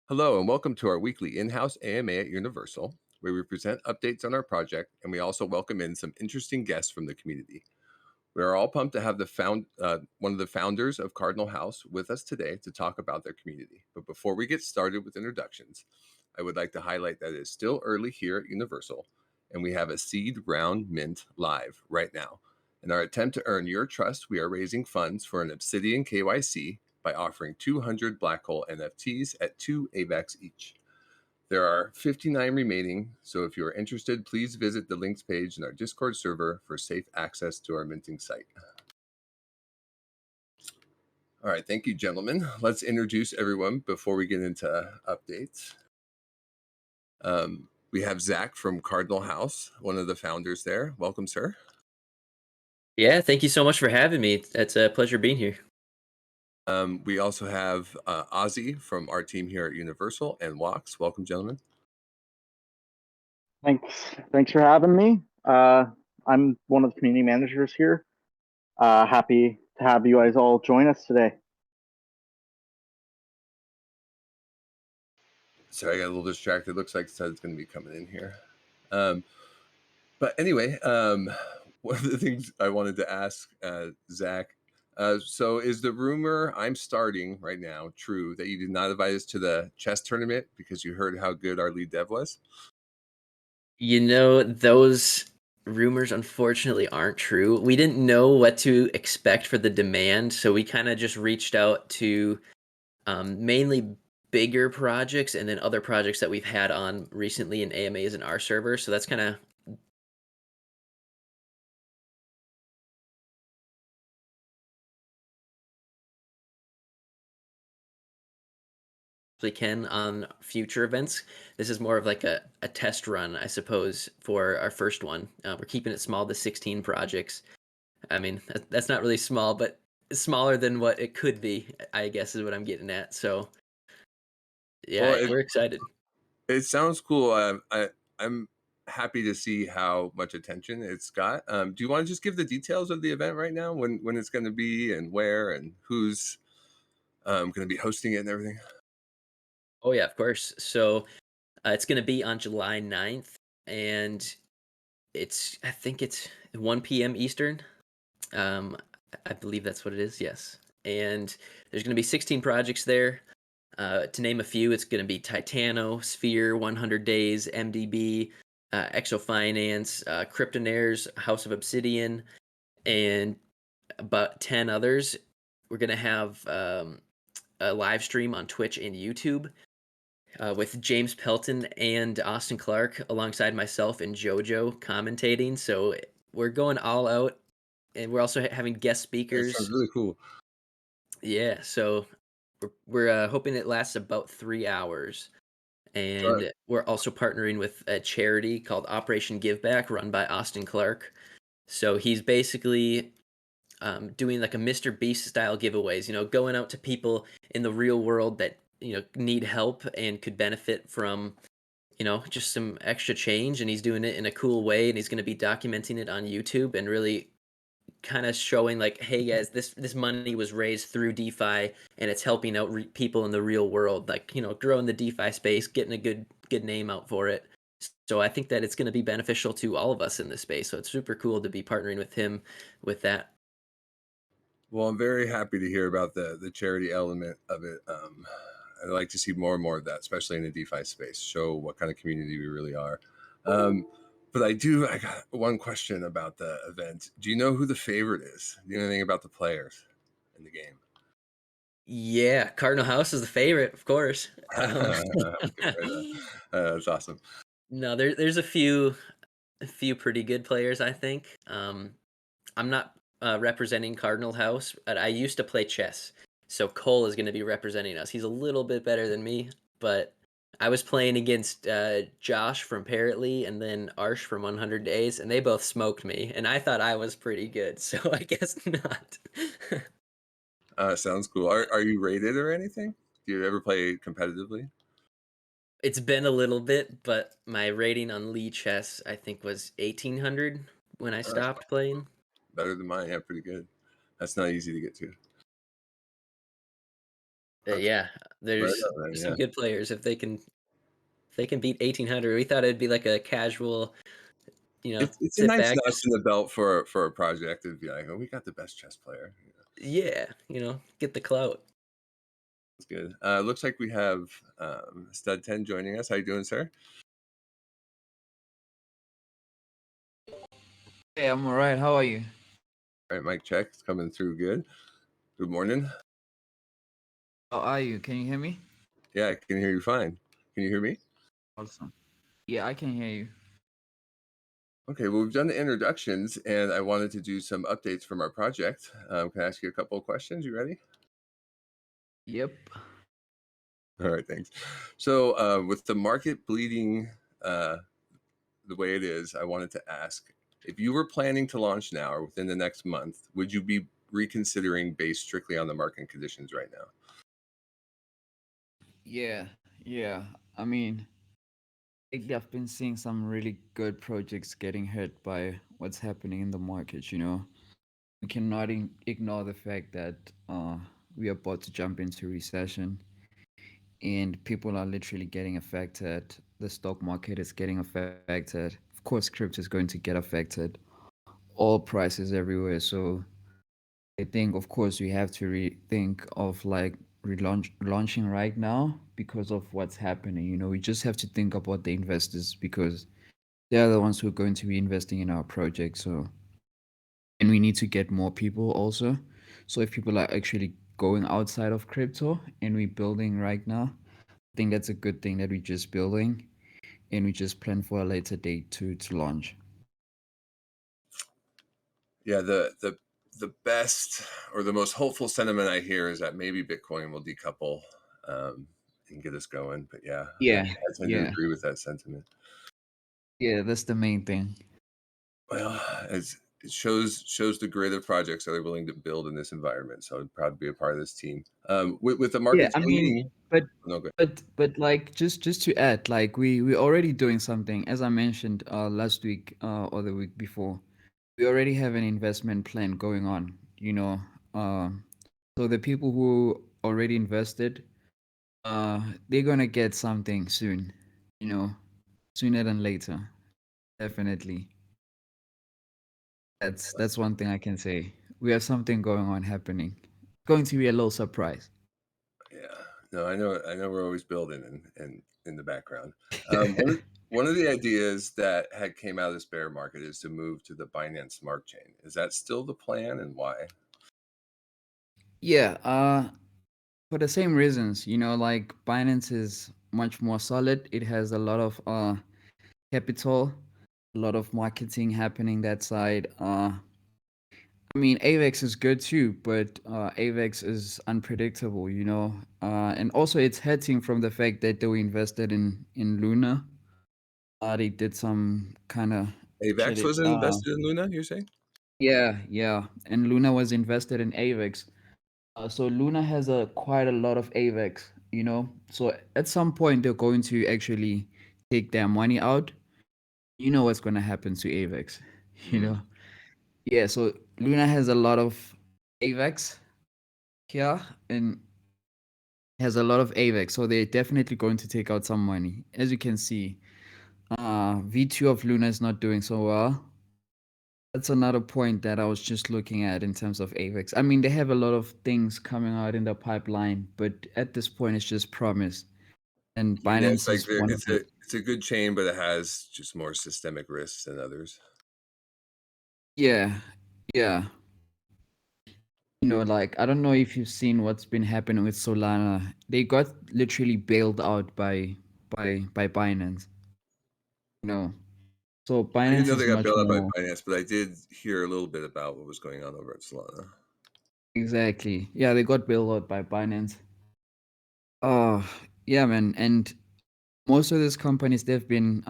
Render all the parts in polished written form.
Hello, and welcome to our weekly in house AMA at Universal, where we present updates on our project and we also welcome in some interesting guests from the community. We are all pumped to have one of the founders of Cardinal House with us today to talk about their community. But before we get started with introductions, I would like to highlight that it is still early here at Universal, and we have a seed round mint live right now. In our attempt to earn your trust, we are raising funds for an Obsidian KYC by offering 200 black hole NFTs at 2 AVAX each. There are 59 remaining, so if you are interested, please visit the links page in our Discord server for safe access to our minting site. All right, thank you, gentlemen. Let's introduce everyone before we get into updates. We have Zach from Cardinal House, one of the founders there. Welcome, sir. Yeah, thank you so much for having me. It's a pleasure being here. We also have Ozzy from our team here at Universal and Walks. Welcome, gentlemen. Thanks for having me. I'm one of the community managers here. Happy to have you guys all join us today. Sorry, I got a little distracted. Looks like Sed's going to be coming in here. Um, but anyway, one of the things I wanted to ask Zach. So, is the rumor I'm starting right now true that you did not invite us to the chess tournament because you heard how good our lead dev was? Those rumors unfortunately aren't true. We didn't know what to expect for the demand, so we kind of just reached out to mainly bigger projects and then other projects that we've had on recently in AMAs in our server. So that's kind of we can on future events. This is more of like a test run, I suppose, for our first one. We're keeping it small to 16 projects. I mean, that's not really small, but smaller than what it could be, I guess is what I'm getting at. So, Well, yeah, we're excited. it sounds cool. I'm happy to see how much attention it's got. Do you want to just give the details of the event right now? When it's going to be and where and who's going to be hosting it and everything? Oh, yeah, of course. So, it's gonna be on July 9th, and I think it's 1 PM Eastern. Um, I believe that's what it is, yes. And there's gonna be 16 projects there. To name a few, it's gonna be Titano, Sphere, 100 Days, MDB, Exo Finance, Kryptonaires, House of Obsidian, and about 10 others. We're gonna have a live stream on Twitch and YouTube with James Pelton and Austin Clark alongside myself and JoJo commentating. So we're going all out, and we're also having guest That sounds speakers. really cool. Yeah, so we're hoping it lasts about 3 hours. So, And we're also partnering with a charity called Operation Give Back, run by Austin Clark. So he's basically doing like a Mr. Beast style giveaways, going out to people in the real world that, need help and could benefit from, just some extra change. And he's doing it in a cool way. And he's going to be documenting it on YouTube and really kind of showing like, hey guys, this money was raised through DeFi and it's helping out people in the real world, like growing the DeFi space, getting a good name out for it. So I think that it's going to be beneficial to all of us in this space. So it's super cool to be partnering with him with that. well, I'm very happy to hear about the charity element of it. I'd like to see more and more of that, especially in the DeFi space. Show what kind of community we really are. Um, but I got one question about the event. Do you know who the favorite is? Do you know anything about the players in the game? Yeah, Cardinal House is the favorite, of course. Okay, right on. That's awesome. No, there's a few pretty good players, I think. I'm not representing Cardinal House, but I used to play chess. So Cole is going to be representing us. He's a little bit better than me, but I was playing against Josh from Parrotly and then Arsh from 100 Days, and they both smoked me, and I thought I was pretty good, so I guess not. Sounds cool. Are you rated or anything? Do you ever play competitively? It's been a little bit, but my rating on Lee Chess, I think, was 1800 when I That's stopped playing. better than mine. Yeah, pretty good. That's not easy to get to. Yeah, Right there's on, man, some yeah. good players if they can beat 1800. We thought it'd be like a casual, It's a sit nice back, notch just in the belt for a project to be like, "Oh, we got the best chess player." You know, yeah, get the clout. it's good. Looks like we have, Stud 10 joining us. How you doing, sir? Hey, I'm alright. How are you? Alright, mic check. It's coming through good. Good morning. How are you? Can you hear me? Yeah, I can hear you fine. Can you hear me? Awesome. Yeah, I can hear you. Okay, well, we've done the introductions, and I wanted to do some updates from our project. Can I ask you a couple of questions? You ready? Yep. All right, thanks. So, with the market bleeding uh, the way it is, I wanted to ask if you were planning to launch now or within the next month, would you be reconsidering based strictly on the market conditions right now? Yeah, yeah. I mean, I've been seeing some really good projects getting hurt by what's happening in the market, you know. We cannot ignore the fact that we are about to jump into recession and people are literally getting affected. The stock market is getting affected. Of course, crypto is going to get affected. All prices everywhere. So I think, of course, we have to rethink of like launching right now because of what's happening. You know, we just have to think about the investors because they're the ones who are going to be investing in our project. So, and we need to get more people also. So, if people are actually going outside of crypto and we building right now, I think that's a good thing that we just building and we just plan for a later date to launch. Yeah, the best or the most hopeful sentiment I hear is that maybe Bitcoin will decouple um, and get us going. But yeah, Yeah, I tend to yeah, agree with that sentiment. yeah. That's the main thing. Well, it shows the grit of projects that they're willing to build in this environment. So I'm proud to be a part of this team. With the Yeah, market I mean, changing, but no, good. but like just to add, like we're already doing something, as I mentioned last week or the week before. We already have an investment plan going on, you know. So the people who already invested, they're gonna get something soon, you know, sooner than later. Definitely. That's one thing I can say. We have something going on happening. Going to be a little surprise. Yeah, no, I know we're always building and in the background. One of the ideas that had came out of this bear market is to move to the Binance Smart Chain. Is that still the plan, and why? Yeah, for the same reasons, you know, like Binance is much more solid. It has a lot of capital, a lot of marketing happening that side. I mean, AVEX is good too, but AVEX is unpredictable, you know. And also, it's hurting from the fact that they were invested in Luna. They did some kind of AVAX shit. was invested in Luna, you're saying? Yeah, yeah, and Luna was invested in AVEX. So Luna has a quite a lot of AVEX, you know. So at some point, they're going to actually take their money out. You know what's going to happen to AVEX, you Mm. know. Yeah, so Luna has a lot of AVEX here and has a lot of AVEX, so they're definitely going to take out some money. As you can see, V2 of Luna is not doing so well. That's another point that I was just looking at in terms of AVEX. I mean, they have a lot of things coming out in the pipeline, but at this point, it's just promise. And Yeah, it's Binance like is one of the. it's a good chain, but it has just more systemic risks than others. Yeah, yeah. You know, like I don't know if you've seen what's been happening with Solana. They got literally bailed out by Binance. You know, so I didn't Binance know is they got much bailed out by more. Binance, but I did hear a little bit about what was going on over at Solana. Exactly. Yeah, they got bailed out by Binance. Oh, yeah, man. And most of these companies, they've been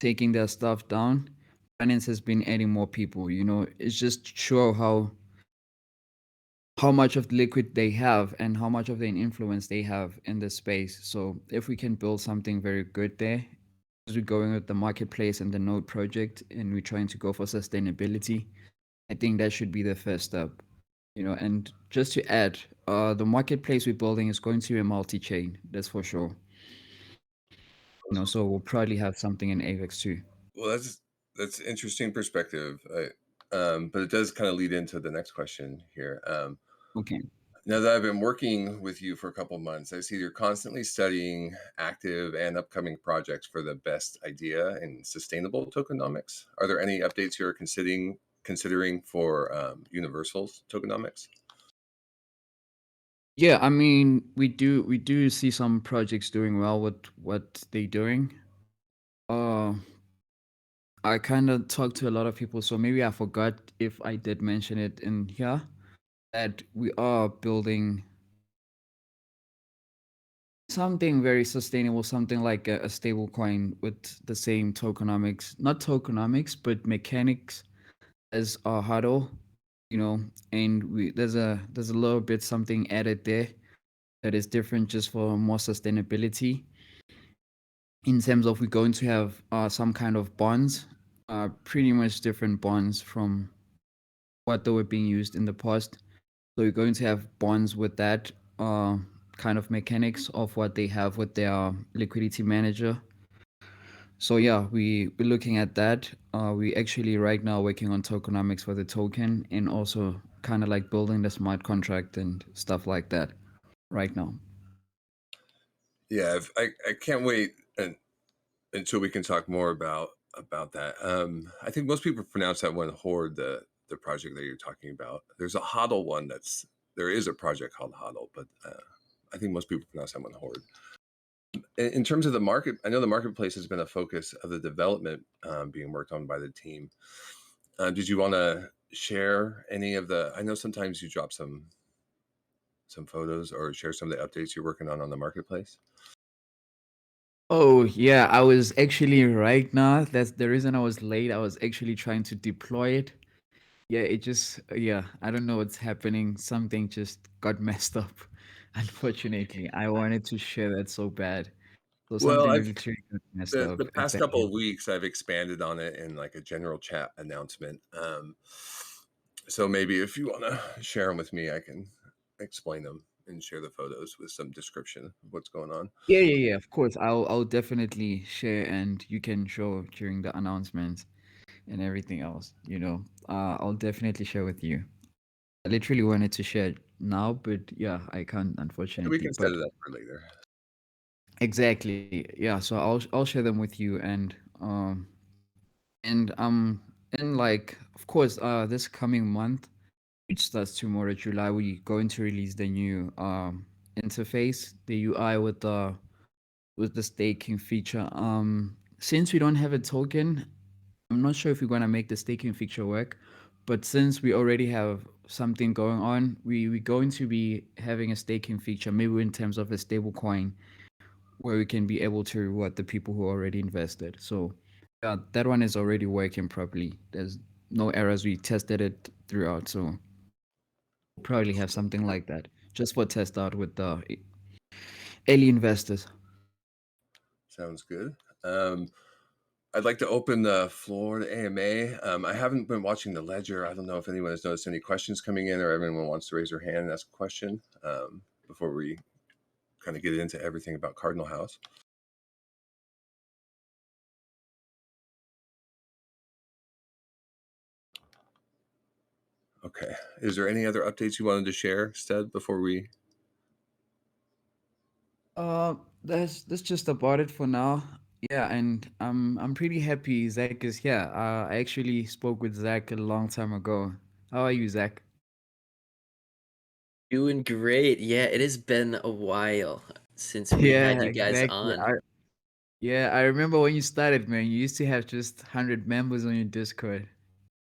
taking their stuff down. Binance has been adding more people. You know, it's just show how much of the liquid they have and how much of the influence they have in the space. So if we can build something very good there, as we're going with the marketplace and the node project, and we're trying to go for sustainability, I think that should be the first step. And just to add, the marketplace we're building is going to be a multi-chain, that's for sure. So we'll probably have something in AVEX too. Well, that's interesting perspective. But it does kind of lead into the next question here. Okay. Now that I've been working with you for a couple of months, I see you're constantly studying active and upcoming projects for the best idea in sustainable tokenomics. Are there any updates you're considering for Universal's tokenomics? Yeah, I mean, we do see some projects doing well with what they're doing. Uh, I kind of talked to a lot of people, so maybe I forgot if I did mention it in here that we are building something very sustainable, something like a stable coin with the same tokenomics, not tokenomics, but mechanics as our huddle, and there's a little bit something added there that is different just for more sustainability in terms of we're going to have some kind of bonds, pretty much different bonds from what they were being used in the past. So you're going to have bonds with that kind of mechanics of what they have with their liquidity manager. So yeah, we're looking at that. We actually right now working on tokenomics for the token and also kind of like building the smart contract and stuff like that right now. Yeah, I can't wait until we can talk more about that. I think most people pronounce that one Horde, the project that you're talking about. There's a HODL one there is a project called HODL, but I think most people pronounce that one Horde. In terms of the market, I know the marketplace has been a focus of the development being worked on by the team. Did you want to share any of the? I know sometimes you drop some photos or share some of the updates you're working on the marketplace. Oh yeah, I was actually right now. That's the reason I was late. I was actually trying to deploy it. Yeah, it just yeah, I don't know what's happening. Something just got messed up. Unfortunately, I wanted to share that so bad. So Well, something I've literally got messed the up. the past couple Exactly. of weeks I've expanded on it in like a general chat announcement. So maybe if you want to share them with me, I can explain them and share the photos with some description of what's going on. Yeah, yeah, yeah. Of course, I'll definitely share, and you can show during the announcements and everything else. I'll definitely share with you. I literally wanted to share it now, but yeah, I can't And we unfortunately. can set But it up for later. exactly, yeah. So I'll share them with you, and in like of course this coming month, which starts tomorrow, July, we going to release the new interface, the UI with the staking feature. Since we don't have a token, I'm not sure if we're gonna make the staking feature work, but since we already have something going on, we're going to be having a staking feature, maybe in terms of a stable coin, where we can be able to reward the people who already invested. So yeah, that one is already working properly. There's no errors. We tested it throughout, so we'll probably have something like that just for test out with the early investors. Sounds good. I'd like to open the floor to AMA. I haven't been watching the ledger. I don't know if anyone has noticed any questions coming in or everyone wants to raise their hand and ask a question before we kind of get into everything about Cardinal House. Okay. Is there any other updates you wanted to share, Stead, before we? That's just about it for now. Yeah, and I'm pretty happy Zach is here. I actually spoke with Zach a long time ago. How are you, Zach? Doing great. Yeah, it has been a while since we had Yeah, you guys exactly. on. I remember when you started, man. You used to have just 100 members on your Discord.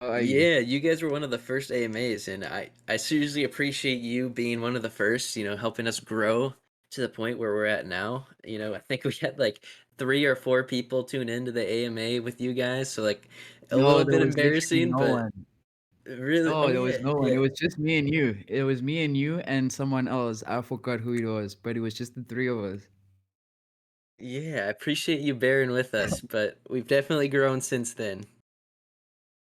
How are you? Yeah, you guys were one of the first AMAs, and I seriously appreciate you being one of the first, helping us grow to the point where we're at now. I think we had like 3 or 4 people tune into the AMA with you guys, so like a No, little there bit was literally embarrassing, no but one. really, No, oh there yeah, was no one. yeah. It was just me and you. It was me and you and someone else. I forgot who it was, but it was just the three of us. Yeah, I appreciate you bearing with us, but we've definitely grown since then.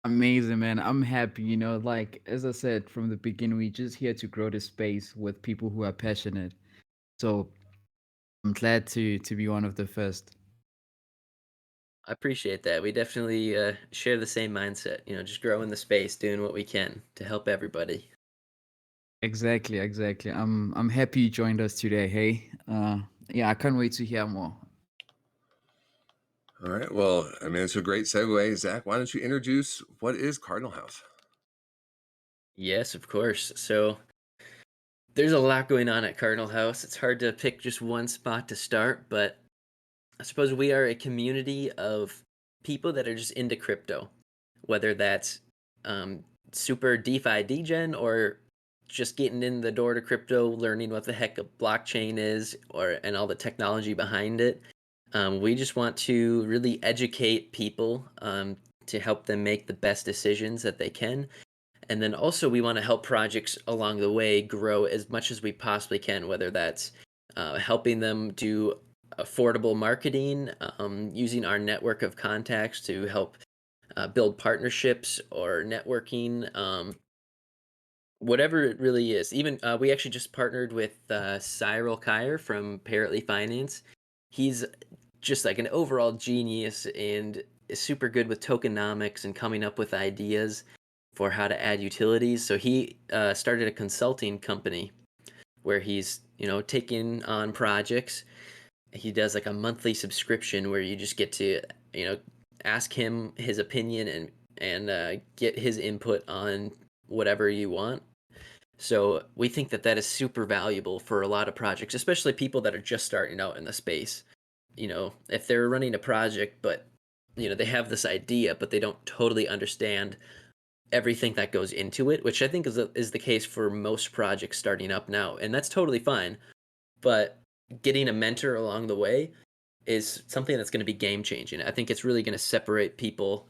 Amazing, man. I'm happy, like as I said from the beginning, we just here to grow the space with people who are passionate. So I'm glad to be one of the first. I appreciate that. We definitely share the same mindset, just growing the space, doing what we can to help everybody. Exactly, exactly. I'm happy you joined us today. Hey, yeah, I can't wait to hear more. All right. Well, I mean, it's a great segue. Zach, why don't you introduce what is Cardinal House? Yes, of course. So there's a lot going on at Cardinal House. It's hard to pick just one spot to start, but I suppose we are a community of people that are just into crypto, whether that's um, super DeFi degen or just getting in the door to crypto, learning what the heck a blockchain is, or and all the technology behind it. We just want to really educate people to help them make the best decisions that they can, and then also we want to help projects along the way grow as much as we possibly can, whether that's helping them do affordable marketing, using our network of contacts to help build partnerships or networking, whatever it really is. Even we actually just partnered with Cyril Kyer from Parrotly Finance. He's just like an overall genius and is super good with tokenomics and coming up with ideas for how to add utilities. So he started a consulting company where he's taking on projects. He does like a monthly subscription where you just get to you know ask him his opinion and get his input on whatever you want. So we think that that is super valuable for a lot of projects, especially people that are just starting out in the space. If they're running a project, but they have this idea, but they don't totally understand everything that goes into it, which I think is the case for most projects starting up now, and that's totally fine. But getting a mentor along the way is something that's going to be game changing. I think it's really going to separate people,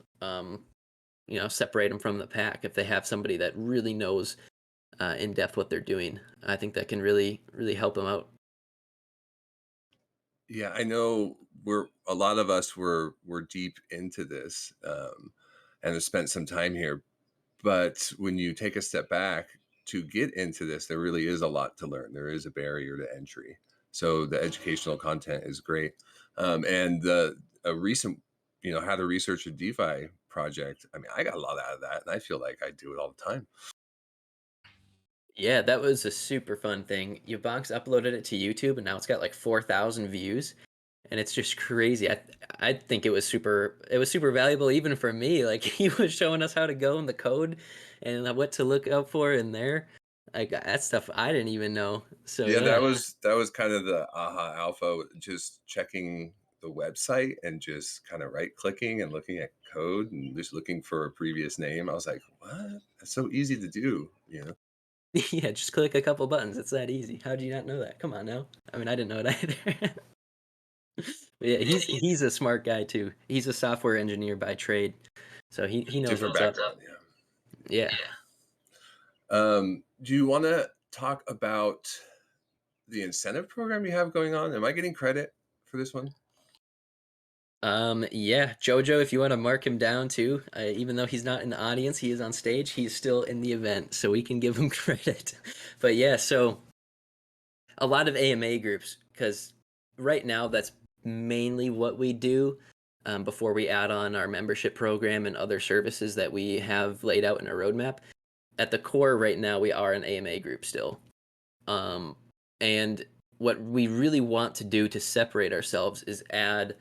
separate them from the pack if they have somebody that really knows in depth what they're doing. I think that can really, really help them out. Yeah, I know we're a lot of us were deep into this, and have spent some time here. But when you take a step back to get into this, there really is a lot to learn. There is a barrier to entry. So the educational content is great. And the a recent, how to research a DeFi project. I mean, I got a lot out of that, and I feel like I do it all the time. Yeah, that was a super fun thing. Yubonks uploaded it to YouTube, and now it's got like 4,000 views, and it's just crazy. I think it was super valuable even for me. Like he was showing us how to go in the code and what to look out for in there. Like that stuff I didn't even know. So Yeah, that yeah. was kind of the aha alpha, just checking the website and just kind of right clicking and looking at code and just looking for a previous name. I was like, what? That's so easy to do. Yeah, just click a couple buttons. It's that easy. How do you not know that? Come on now. I mean, I didn't know it either. But yeah, he's a smart guy too. He's a software engineer by trade, so he knows Different what's up. background, yeah. Yeah. Do you want to talk about the incentive program you have going on? Am I getting credit for this one? Yeah, Jojo, if you want to mark him down too, even though he's not in the audience, he is on stage. He's still in the event, so we can give him credit. But yeah, so a lot of AMA groups, because right now that's mainly what we do. Before we add on our membership program and other services that we have laid out in our roadmap. At the core, right now, we are an AMA group still. Um, and what we really want to do to separate ourselves is add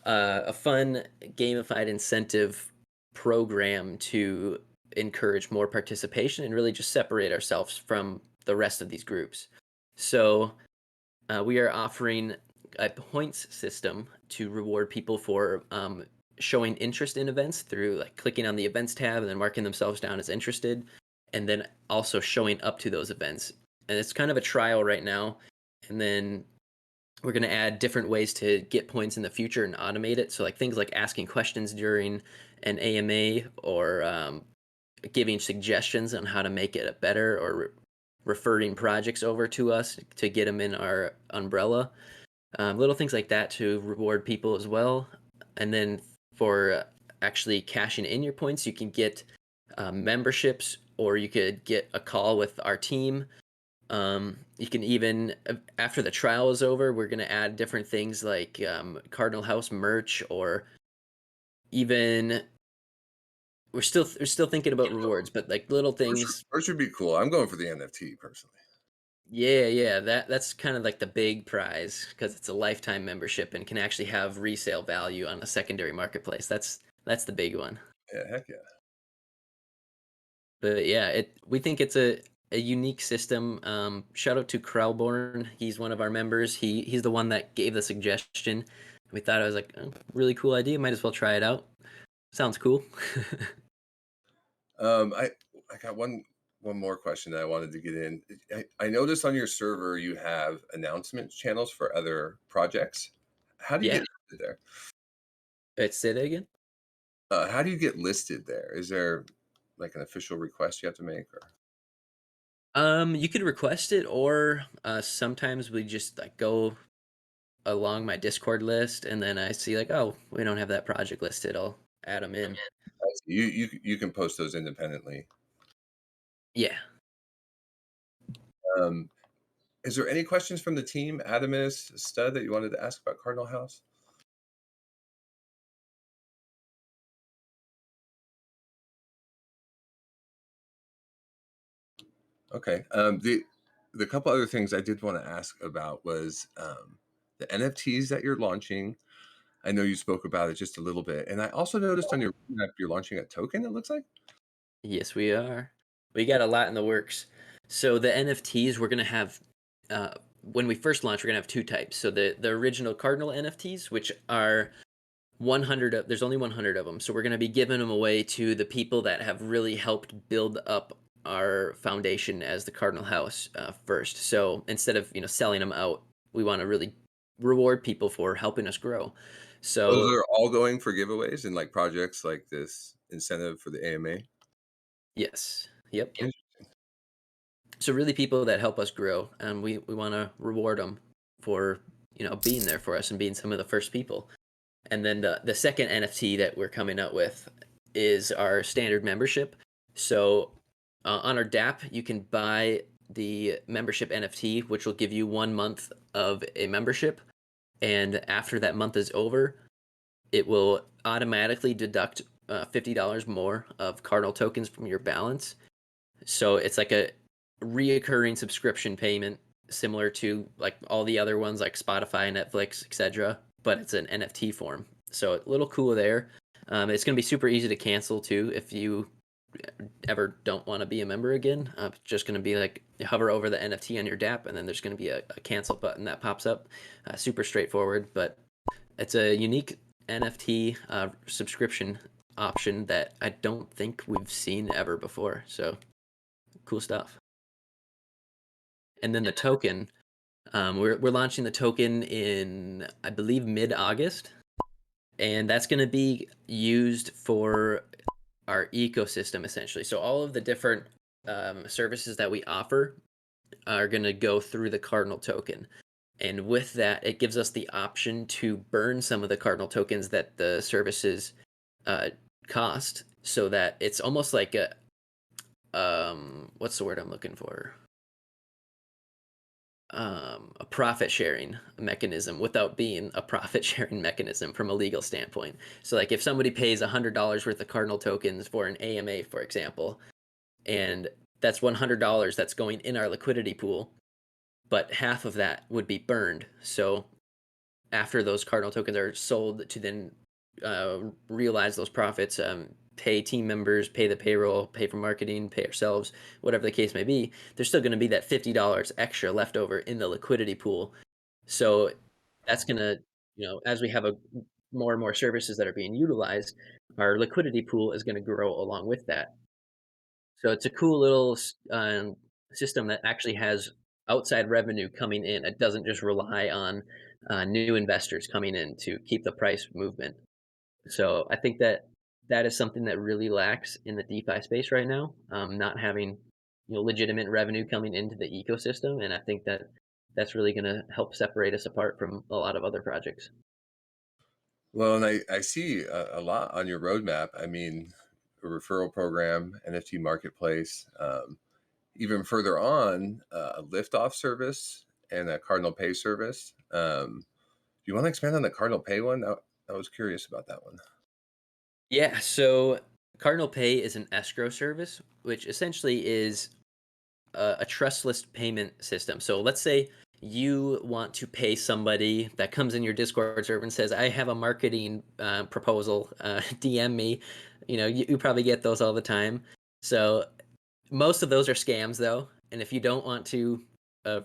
a fun gamified incentive program to encourage more participation and really just separate ourselves from the rest of these groups. So we are offering a points system to reward people for showing interest in events through like clicking on the events tab and then marking themselves down as interested, and then also showing up to those events. And it's kind of a trial right now, and then we're going to add different ways to get points in the future and automate it. So like things like asking questions during an AMA or giving suggestions on how to make it better or referring projects over to us to get them in our umbrella. Little things like that to reward people as well. And then for actually cashing in your points, you can get memberships, or you could get a call with our team. You can even, after the trial is over, we're gonna add different things like Cardinal House merch, or even we're still thinking about rewards, but like little things. Merch would be cool. I'm going for the NFT personally. Yeah, yeah, that's kind of like the big prize because it's a lifetime membership and can actually have resale value on a secondary marketplace. That's the big one. Yeah, heck yeah. But yeah, we think it's a unique system. Shout out to Krellborn. He's one of our members. He's the one that gave the suggestion. We thought it was like a really cool idea. Might as well try it out. Sounds cool. I got one more question that I wanted to get in. I noticed on your server you have announcement channels for other projects. How do you Yeah. get listed there? Say that again. How do you get listed there? Is there like an official request you have to make, or You could request it, or sometimes we just like go along my Discord list, and then I see like, oh, we don't have that project listed. I'll add them in. you can post those independently? Yeah. Um, is there any questions from the team, Adamus, Stud, that you wanted to ask about Cardinal House? Okay. The couple other things I did want to ask about was the NFTs that you're launching. I know you spoke about it just a little bit, and I also noticed on your roadmap you're launching a token. It looks like. Yes, we are. We got a lot in the works. So the NFTs we're gonna have, when we first launch, we're gonna have two types. So the original Cardinal NFTs, which are 100 of, there's only 100 of them. So we're gonna be giving them away to the people that have really helped build up our foundation as the Cardinal House first. So instead of selling them out, we want to really reward people for helping us grow. Those So are all going for giveaways and like projects like this incentive for the AMA. yes, yep. Yep. So really people that help us grow, and we want to reward them for being there for us and being some of the first people. And then the second NFT that we're coming out with is our standard membership. So on our DApp you can buy the membership NFT, which will give you 1 month of a membership, and after that month is over, it will automatically deduct $50 more of Cardinal tokens from your balance. So it's like a reoccurring subscription payment, similar to like all the other ones like Spotify, Netflix, etc. But it's an NFT form. So a little cool there. It's going to be super easy to cancel too if you ever don't want to be a member again. It's just going to be like you hover over the NFT on your DApp, and then there's going to be a cancel button that pops up. Super straightforward, but it's a unique NFT subscription option that I don't think we've seen ever before. So cool stuff. And then the token, we're launching the token in, I believe, mid-August, and that's going to be used for our ecosystem essentially. So all of the different services that we offer are going to go through the Cardinal token. And with that, it gives us the option to burn some of the Cardinal tokens that the services uh, cost, so that it's almost like a what's the word I'm looking for? A profit sharing mechanism without being a profit sharing mechanism from a legal standpoint. So like if somebody pays $100 worth of Cardinal tokens for an AMA, for example, and that's $100 that's going in our liquidity pool, but half of that would be burned. So after those Cardinal tokens are sold to then realize those profits, pay team members, pay the payroll, pay for marketing, pay ourselves, whatever the case may be, there's still going to be that $50 extra left over in the liquidity pool. So that's going to, as we have more and more services that are being utilized, our liquidity pool is going to grow along with that. So it's a cool little system that actually has outside revenue coming in. It doesn't just rely on new investors coming in to keep the price movement. So I think that that is something that really lacks in the DeFi space right now, not having legitimate revenue coming into the ecosystem, and I think that that's really going to help separate us apart from a lot of other projects. Well, and I see a lot on your roadmap. I mean, a referral program, NFT marketplace, even further on, a liftoff service and a Cardinal Pay service. Do you want to expand on the Cardinal Pay one? I was curious about that one. Yeah, so Cardinal Pay is an escrow service, which essentially is a trustless payment system. So let's say you want to pay somebody that comes in your Discord server and says, "I have a marketing proposal. DM me." You probably get those all the time. So most of those are scams, though. And if you don't want to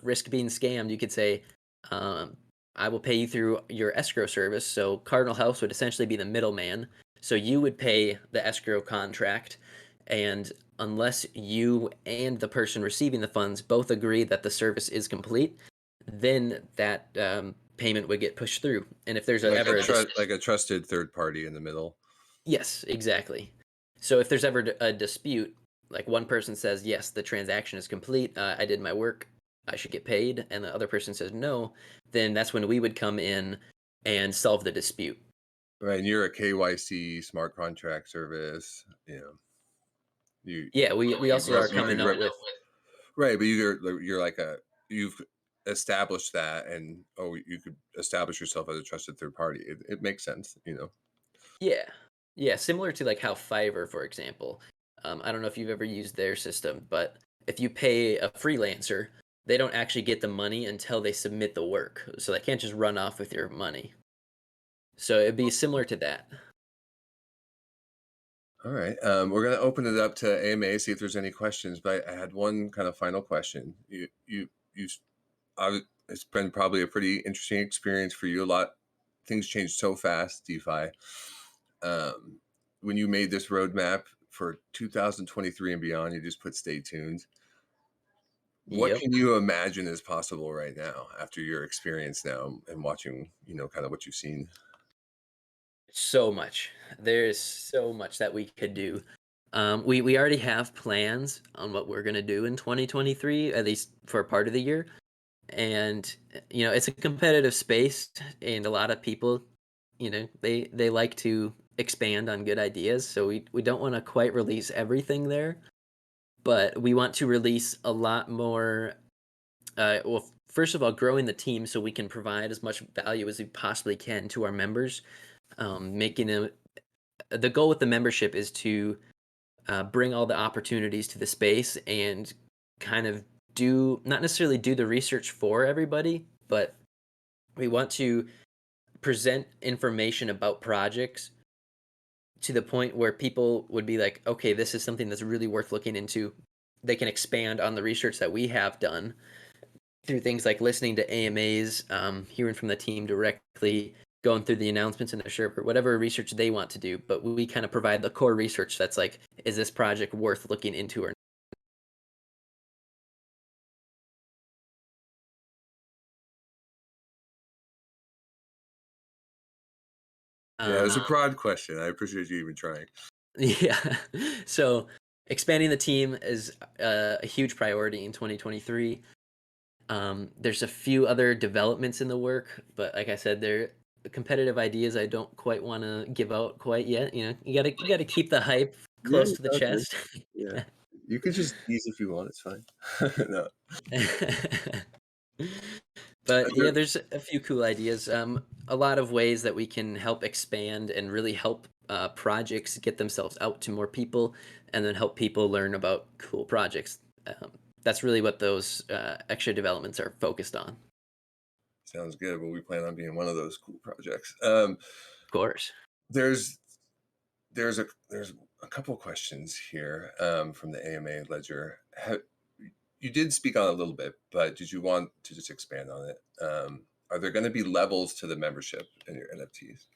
risk being scammed, you could say, um, "I will pay you through your escrow service." So Cardinal House would essentially be the middleman. So you would pay the escrow contract, and unless you and the person receiving the funds both agree that the service is complete, then that payment would get pushed through. And if there's ever a Like a trusted third party in the middle. yes, exactly. So if there's ever a dispute, like one person says, yes, the transaction is complete, I did my work, I should get paid, and the other person says no, then that's when we would come in and solve the dispute. Right, and you're a KYC smart contract service. You Yeah, we you also are you coming could out with right, but you're like a you've established that, and you could establish yourself as a trusted third party. It makes sense. yeah. Yeah, similar to like how Fiverr, for example. I don't know if you've ever used their system, but if you pay a freelancer, they don't actually get the money until they submit the work. So they can't just run off with your money. So it'd be similar to that. All right, we're gonna open it up to AMA, see if there's any questions. But I had one kind of final question. It's been probably a pretty interesting experience for you. A lot things change so fast, DeFi. Um, when you made this roadmap for 2023 and beyond, you just put stay tuned. What Yep. can you imagine is possible right now after your experience now and watching, kind of what you've seen? So much. There's so much that we could do. We already have plans on what we're gonna do in 2023, at least for a part of the year. And it's a competitive space, and a lot of people, they like to expand on good ideas. So we don't want to quite release everything there, but we want to release a lot more. Well, first of all, growing the team so we can provide as much value as we possibly can to our members. Making the goal with the membership is to bring all the opportunities to the space and kind of do not necessarily do the research for everybody, but we want to present information about projects to the point where people would be like, okay, this is something that's really worth looking into. They can expand on the research that we have done through things like listening to AMAs, hearing from the team directly, going through the announcements in the Sherpa, whatever research they want to do. But we kind of provide the core research that's like, is this project worth looking into or Yeah, it's a um, broad question. I appreciate you even trying. yeah. So expanding the team is a huge priority in 2023. There's a few other developments in the work, but like I said, they're competitive ideas I don't quite want to give out quite yet. You gotta keep the hype Yeah, close to the exactly. chest. Yeah, you could just tease if you want. It's fine. No, But are yeah, there, there's a few cool ideas. A lot of ways that we can help expand and really help projects get themselves out to more people, and then help people learn about cool projects. That's really what those extra developments are focused on. Of sounds good. Well, we plan on being one of those cool projects. course. There's there's a couple questions here from the AMA ledger. You did speak on it a little bit, but did you want to just expand on it? Are there going to be levels to the membership in your NFTs?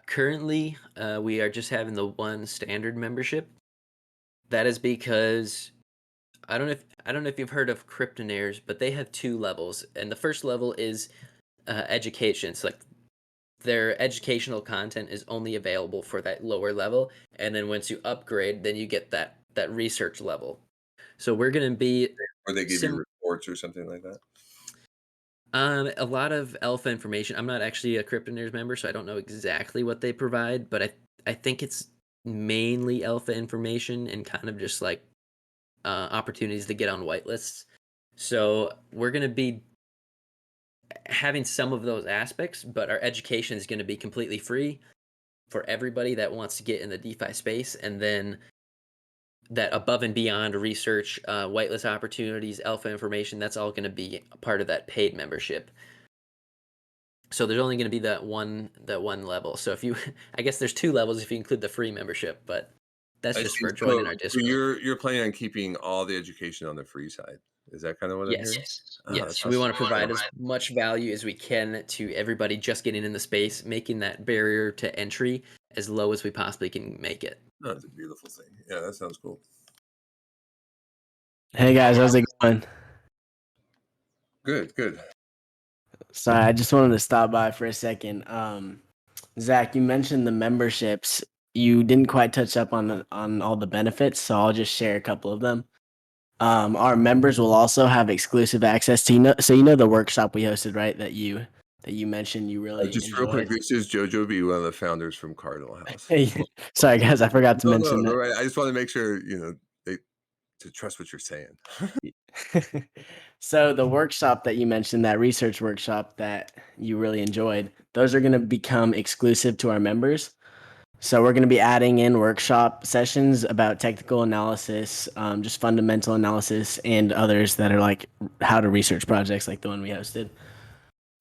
Currently, we are just having the one standard membership. That is because I don't know if you've heard of Cryptonaires, but they have two levels, and the first level is education. So like their educational content is only available for that lower level, and then once you upgrade, then you get that research level. So we're gonna be Or they give you sim reports or something like that? A lot of alpha information. I'm not actually a CryptoNears member, so I don't know exactly what they provide, but I think it's mainly alpha information and kind of just like opportunities to get on whitelists. So we're going to be having some of those aspects, but our education is going to be completely free for everybody that wants to get in the DeFi space. And then that above and beyond research, whitelist opportunities, alpha information, that's all going to be a part of that paid membership. So there's only going to be that one level. So if you, I guess there's 2 levels if you include the free membership, but that's I just see. for So, joining our so Discord. you're planning on keeping all the education on the free side. Is that kind of what I'm hearing? Yes. That's Yes. We awesome. want to provide as much value as we can to everybody just getting in the space, making that barrier to entry as low as we possibly can make it. That's a beautiful thing. Yeah, that sounds cool. Hey guys, how's it going? Good, good. Sorry, I just wanted to stop by for a second. Zach, you mentioned the memberships. You didn't quite touch up on all the benefits, so I'll just share a couple of them. Our members will also have exclusive access to so the workshop we hosted, right? That you mentioned you really Just real quick, enjoyed. this is Jojo B, one of the founders from Cardinal House. Sorry guys, I forgot to No, mention no, that. right. I just want to make sure they to trust what you're saying. So the workshop that you mentioned, that research workshop that you really enjoyed, those are going to become exclusive to our members. So we're going to be adding in workshop sessions about technical analysis, just fundamental analysis, and others that are like how to research projects like the one we hosted.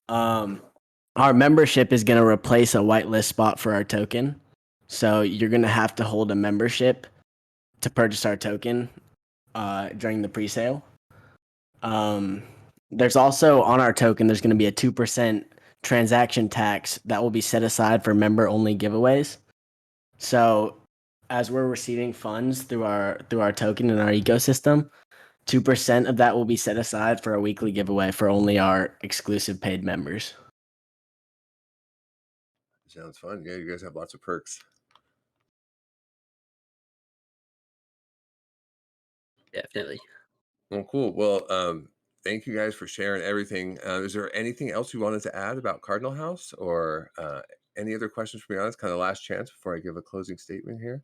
Our membership is going to replace a whitelist spot for our token. So you're going to have to hold a membership to purchase our token during the pre-sale. There's also on our token, there's going to be a 2% transaction tax that will be set aside for member only giveaways. So as we're receiving funds through our token in our ecosystem, 2% of that will be set aside for a weekly giveaway for only our exclusive paid members. Sounds fun. Yeah, you guys have lots of perks. Definitely. Well, cool. Well, thank you guys for sharing everything. Is there anything else you wanted to add about Cardinal House, or any other questions from me on? It's kind of last chance before I give a closing statement here.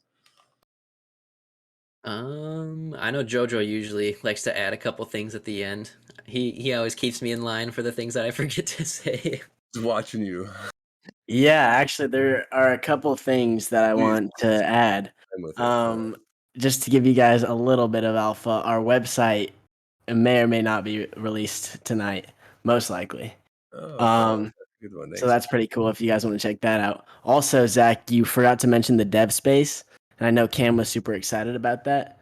I know Jojo usually likes to add a couple things at the end. He always keeps me in line for the things that I forget to say. Just watching you. Yeah, actually, there are a couple things that I Please, want to add. I'm with it. Just to give you guys a little bit of alpha, our website may or may not be released tonight, most likely. Oh, okay. Good one. So Thanks. that's pretty cool if you guys want to check that out. Also, Zach, you forgot to mention the dev space, and I know Cam was super excited about that.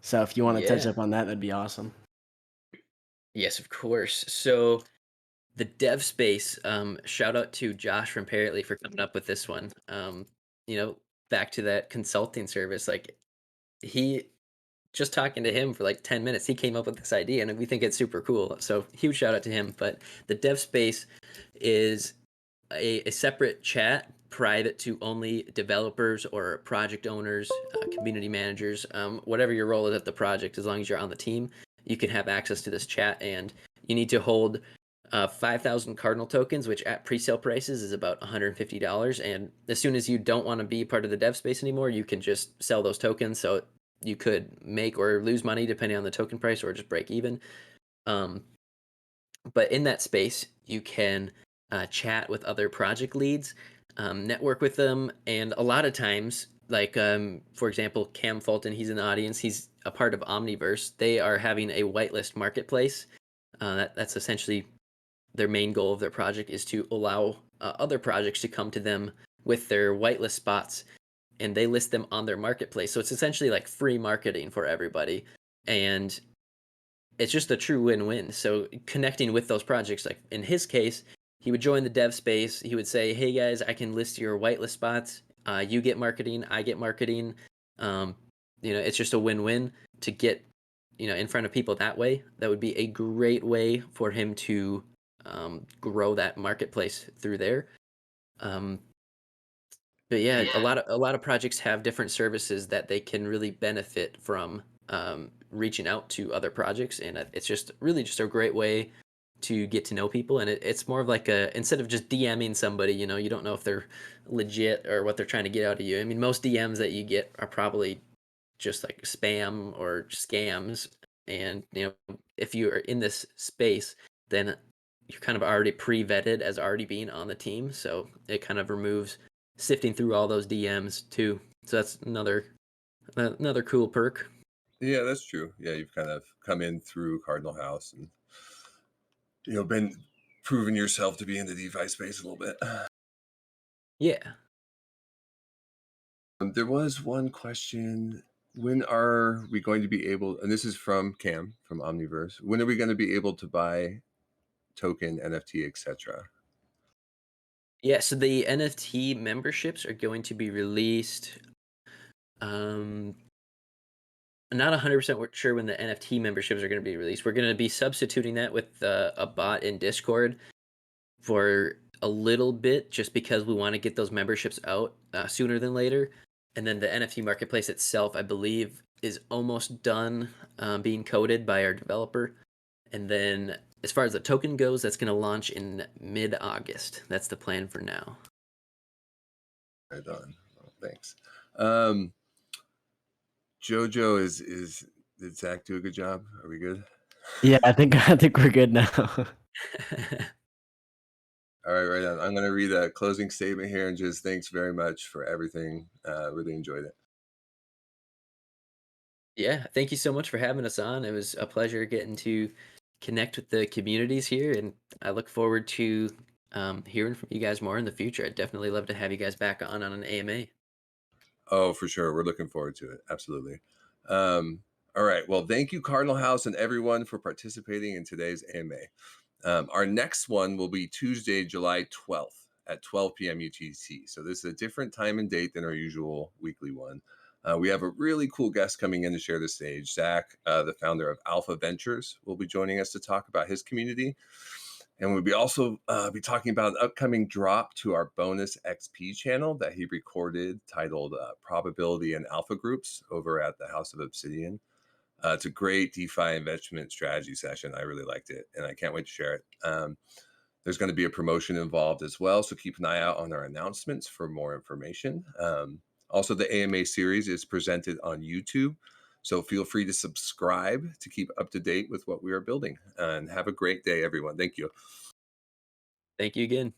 So if you want to touch Yeah. up on that, that'd be awesome. Yes, of course. So the dev space, shout out to Josh from Parrotly for coming up with this one. Back to that consulting service, like he just talking to him for like 10 minutes, he came up with this idea and we think it's super cool. So huge shout out to him. But the dev space is a separate chat private to only developers or project owners, community managers, whatever your role is at the project, as long as you're on the team, you can have access to this chat. And you need to hold 5,000 Cardinal tokens, which at pre-sale prices is about $150. And as soon as you don't want to be part of the dev space anymore, you can just sell those tokens. So you could make or lose money depending on the token price, or just break even. But in that space, you can chat with other project leads, network with them, and a lot of times, like for example, Cam Fulton, he's in the audience. He's a part of Omniverse. They are having a whitelist marketplace. That's essentially their main goal of their project, is to allow other projects to come to them with their whitelist spots, and they list them on their marketplace. So it's essentially like free marketing for everybody, and it's just a true win-win. So connecting with those projects, like in his case, he would join the dev space. He would say, "Hey guys, I can list your whitelist spots. You get marketing, I get marketing." It's just a win-win to get in front of people that way. That would be a great way for him to grow that marketplace through there. But yeah, a lot of projects have different services that they can really benefit from reaching out to other projects, and it's just really just a great way to get to know people, and it's more of like a, instead of just DMing somebody, you don't know if they're legit or what they're trying to get out of you. I mean, most DMs that you get are probably just like spam or scams, and if you are in this space, then you're kind of already pre-vetted as already being on the team, so it kind of removes sifting through all those DMs too. So that's another cool perk. Yeah, that's true. Yeah, you've kind of come in through Cardinal House and been proving yourself to be in the DeFi space a little bit. Yeah. There was one question. When are we going to be able, and this is from Cam from Omniverse, when are we going to be able to buy token, NFT, etc.? Yeah, so the NFT memberships are going to be released. I'm not 100% sure when the NFT memberships are going to be released. We're going to be substituting that with a bot in Discord for a little bit, just because we want to get those memberships out sooner than later. And then the NFT marketplace itself, I believe, is almost done being coded by our developer. And then as far as the token goes, that's going to launch in mid-August. That's the plan for now. Right on. Well, thanks. Jojo is did Zach do a good job? Are we good? Yeah, I think we're good now. All right, right on. I'm going to read a closing statement here and just thanks very much for everything. Really enjoyed it. Yeah, thank you so much for having us on. It was a pleasure getting to connect with the communities here, and I look forward to hearing from you guys more in the future. I'd definitely love to have you guys back on an AMA. Oh, for sure. We're looking forward to it. Absolutely. All right. Well, thank you, Cardinal House, and everyone for participating in today's AMA. Our next one will be Tuesday, July 12th at 12 p.m. UTC. So this is a different time and date than our usual weekly one. We have a really cool guest coming in to share the stage. Zach, the founder of Alpha Ventures, will be joining us to talk about his community. And we'll be also be talking about an upcoming drop to our bonus XP channel that he recorded titled Probability and Alpha Groups over at the House of Obsidian. It's a great DeFi investment strategy session. I really liked it, and I can't wait to share it. There's going to be a promotion involved as well, so keep an eye out on our announcements for more information. Also, the AMA series is presented on YouTube, so feel free to subscribe to keep up to date with what we are building. And have a great day, everyone. Thank you. Thank you again.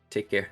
Take care.